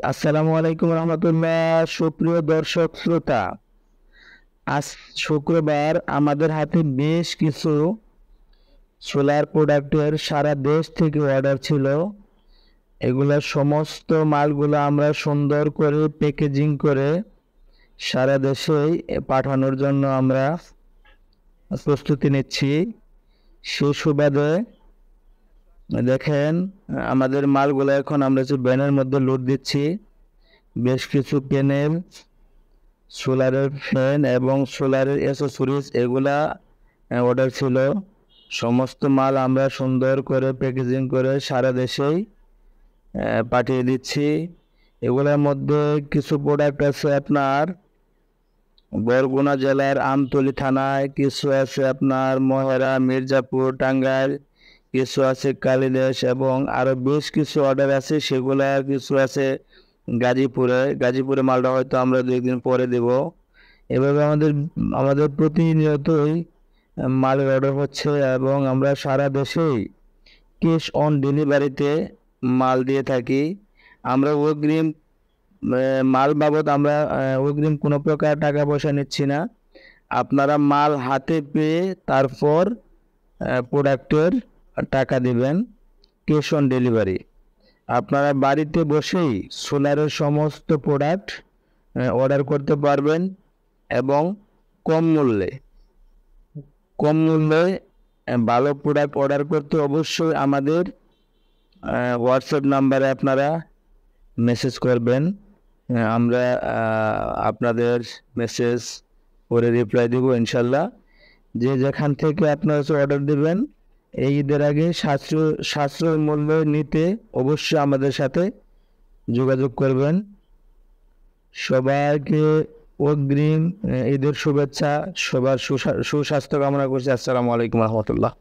আসসালামু আলাইকুম রহমতুল্লাহ। সুপ্রিয় দর্শক শ্রোতা, আজ শুক্রবার আমাদের হাতে বেশ কিছু সোলার প্রোডাক্টের সারা দেশ থেকে অর্ডার ছিল। এগুলা সমস্ত মালগুলো আমরা সুন্দর করে প্যাকেজিং করে সারা দেশেই পাঠানোর জন্য আমরা প্রস্তুতি নিচ্ছি। সেই সুবাদে দেখেন, আমাদের মালগুলো এখন আমরা যে ব্যানের মধ্যে লোড দিচ্ছি। বেশ কিছু প্যানেল, সোলারের ফ্যান এবং সোলারের অ্যাক্সেসরিজ এগুলা অর্ডার ছিল। সমস্ত মাল আমরা সুন্দর করে প্যাকেজিং করে সারা দেশেই পাঠিয়ে দিচ্ছি। এগুলোর মধ্যে কিছু প্রোডাক্ট আছে আপনার বরগুনা জেলার আমতলী থানায়, কিছু আছে আপনার মহেরা, মির্জাপুর, টাঙ্গাইল, কিছু আছে কালিদেশ এবং আরও বেশ কিছু অর্ডার আছে। সেগুলা কিছু আছে গাজীপুরে মালটা হয়তো আমরা 2 দিন পরে দেব। এভাবে আমাদের প্রতিনিয়তই মালের অর্ডার হচ্ছে এবং আমরা সারা দেশেই ক্যাশ অন ডেলিভারিতে মাল দিয়ে থাকি। আমরা অগ্রিম মাল বাবদ আমরা অগ্রিম কোনো প্রকার টাকা পয়সা নিচ্ছি না। আপনারা মাল হাতে পেয়ে তারপর প্রোডাক্টের টাকা দিবেন, ক্যাশ অন ডেলিভারি। আপনারা বাড়িতে বসেই সোলারের সমস্ত প্রোডাক্ট অর্ডার করতে পারবেন এবং কম মূল্যে ভালো প্রোডাক্ট অর্ডার করতে অবশ্যই আমাদের হোয়াটসঅ্যাপ নাম্বারে আপনারা মেসেজ করবেন। আমরা আপনাদের মেসেজ করে রিপ্লাই দেব ইনশাল্লাহ। যে যেখান থেকে আপনারা অর্ডার দেবেন, এই ঈদের আগে সাশ্রয় মূল্য নিতে অবশ্যই আমাদের সাথে যোগাযোগ করবেন। সবাইকে অগ্রিম ঈদের শুভেচ্ছা, সবার সুস্বাস্থ্য কামনা করছি। আসসালামু আলাইকুম রহমতুল্লাহ।